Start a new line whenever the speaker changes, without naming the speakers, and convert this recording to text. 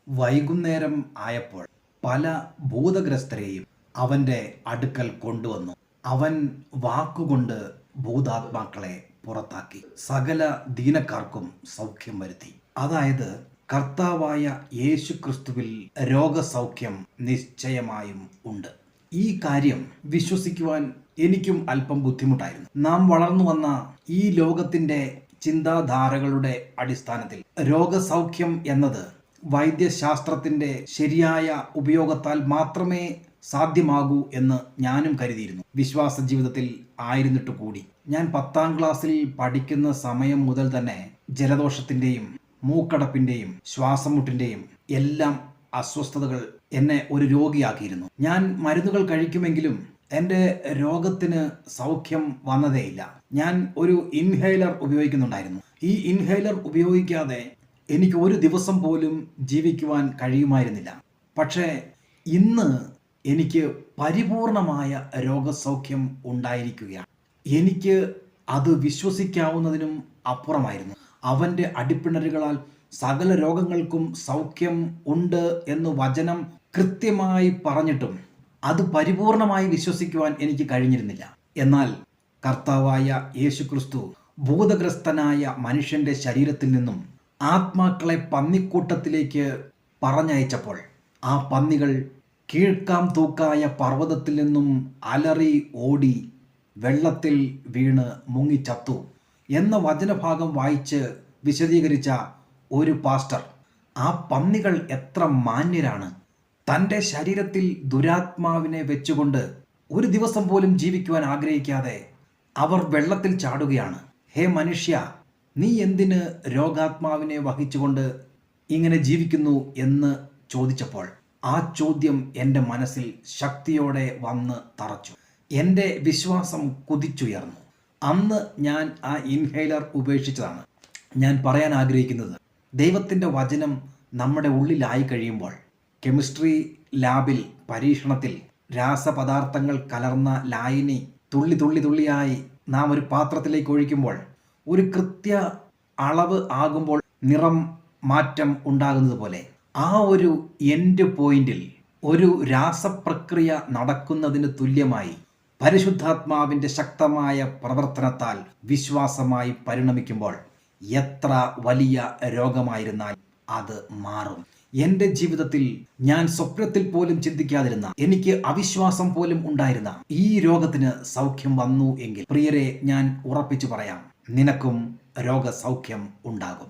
വൈകുന്നേരം ആയപ്പോൾ പല ഭൂതഗ്രസ്തരെയും അവൻ്റെ അടുക്കൽ കൊണ്ടുവന്നു. അവൻ വാക്കുകൊണ്ട് ഭൂതാത്മാക്കളെ പുറത്താക്കി സകല ദീനക്കാർക്കും സൗഖ്യം വരുത്തി. അതായത് കർത്താവായ യേശു ക്രിസ്തുവിൽ രോഗസൗഖ്യം നിശ്ചയമായും ഉണ്ട്. ഈ കാര്യം വിശ്വസിക്കുവാൻ എനിക്കും അല്പം ബുദ്ധിമുട്ടായിരുന്നു. നാം വളർന്നു വന്ന ഈ ലോകത്തിൻ്റെ ചിന്താധാരകളുടെ അടിസ്ഥാനത്തിൽ രോഗസൗഖ്യം എന്നത് വൈദ്യശാസ്ത്രത്തിൻ്റെ ശരിയായ ഉപയോഗത്താൽ മാത്രമേ സാധ്യമാകൂ എന്ന് ഞാനും കരുതിയിരുന്നു. വിശ്വാസ ജീവിതത്തിൽ ആയിരുന്നിട്ട് കൂടി ഞാൻ 10ാം ക്ലാസ്സിൽ പഠിക്കുന്ന സമയം മുതൽ തന്നെ ജലദോഷത്തിൻ്റെയും മൂക്കടപ്പിൻ്റെയും ശ്വാസമുട്ടിൻ്റെയും എല്ലാം അസ്വസ്ഥതകൾ എന്നെ ഒരു രോഗിയാക്കിയിരുന്നു. ഞാൻ മരുന്നുകൾ കഴിക്കുമെങ്കിലും എൻ്റെ രോഗത്തിന് സൗഖ്യം വന്നതേയില്ല. ഞാൻ ഒരു ഇൻഹേലർ ഉപയോഗിക്കുന്നുണ്ടായിരുന്നു. ഈ ഇൻഹേലർ ഉപയോഗിക്കാതെ എനിക്ക് ഒരു ദിവസം പോലും ജീവിക്കുവാൻ കഴിയുമായിരുന്നില്ല. പക്ഷേ ഇന്ന് എനിക്ക് പരിപൂർണമായ രോഗസൗഖ്യം ഉണ്ടായിരിക്കുകയാണ്. എനിക്ക് അത് വിശ്വസിക്കാവുന്നതിനും അപ്പുറമായിരുന്നു. അവൻ്റെ അടിപ്പിണരുകളാൽ സകല രോഗങ്ങൾക്കും സൗഖ്യം ഉണ്ട് എന്ന് വചനം കൃത്യമായി പറഞ്ഞിട്ടും അത് പരിപൂർണമായി വിശ്വസിക്കുവാൻ എനിക്ക് കഴിഞ്ഞിരുന്നില്ല. എന്നാൽ കർത്താവായ യേശുക്രിസ്തു ഭൂതഗ്രസ്തനായ മനുഷ്യൻ്റെ ശരീരത്തിൽ നിന്നും ആത്മാക്കളെ പന്നിക്കൂട്ടത്തിലേക്ക് പറഞ്ഞയച്ചപ്പോൾ ആ പന്നികൾ കീഴ്ക്കാം തൂക്കായ പർവ്വതത്തിൽ നിന്നും അലറി ഓടി വെള്ളത്തിൽ വീണ് മുങ്ങിച്ചത്തു എന്ന വചനഭാഗം വായിച്ച് വിശദീകരിച്ച ഒരു പാസ്റ്റർ, ആ പന്നികൾ എത്ര മാന്യരാണ്! തൻ്റെ ശരീരത്തിൽ ദുരാത്മാവിനെ വെച്ചുകൊണ്ട് ഒരു ദിവസം പോലും ജീവിക്കുവാൻ ആഗ്രഹിക്കാതെ അവർ വെള്ളത്തിൽ ചാടുകയാണ്. ഹേ മനുഷ്യ, നീ എന്തിന് രോഗാത്മാവിനെ വഹിച്ചുകൊണ്ട് ഇങ്ങനെ ജീവിക്കുന്നു എന്ന് ചോദിച്ചപ്പോൾ ആ ചോദ്യം എൻ്റെ മനസ്സിൽ ശക്തിയോടെ വന്ന് തറച്ചു. എൻ്റെ വിശ്വാസം കുതിച്ചുയർന്നു. അന്ന് ഞാൻ ആ ഇൻഹേലർ ഉപേക്ഷിച്ചതാണ്. ഞാൻ പറയാൻ ആഗ്രഹിക്കുന്നത്, ദൈവത്തിൻ്റെ വചനം നമ്മുടെ ഉള്ളിലായി കഴിയുമ്പോൾ കെമിസ്ട്രി ലാബിൽ പരീക്ഷണത്തിൽ രാസപദാർത്ഥങ്ങൾ കലർന്ന ലായനി തുള്ളി തുള്ളി തുള്ളിയായി നാം ഒരു പാത്രത്തിലേക്ക് ഒഴിക്കുമ്പോൾ ഒരു കൃത്യ അളവ് ആകുമ്പോൾ നിറം മാറ്റം ഉണ്ടാകുന്നത് പോലെ ആ ഒരു എൻഡ് പോയിന്റിൽ ഒരു രാസപ്രക്രിയ നടക്കുന്നതിന് തുല്യമായി പരിശുദ്ധാത്മാവിൻ്റെ ശക്തമായ പ്രവർത്തനത്താൽ വിശ്വാസമായി പരിണമിക്കുമ്പോൾ എത്ര വലിയ രോഗമായിരുന്നാൽ അത് മാറും. എൻ്റെ ജീവിതത്തിൽ ഞാൻ സ്വപ്നത്തിൽ പോലും ചിന്തിക്കാതിരുന്ന, എനിക്ക് അവിശ്വാസം പോലും ഉണ്ടായിരുന്ന ഈ രോഗത്തിന് സൗഖ്യം വന്നു എങ്കിൽ പ്രിയരെ, ഞാൻ ഉറപ്പിച്ചു പറയാം, നിനക്കും രോഗസൗഖ്യം ഉണ്ടാകും.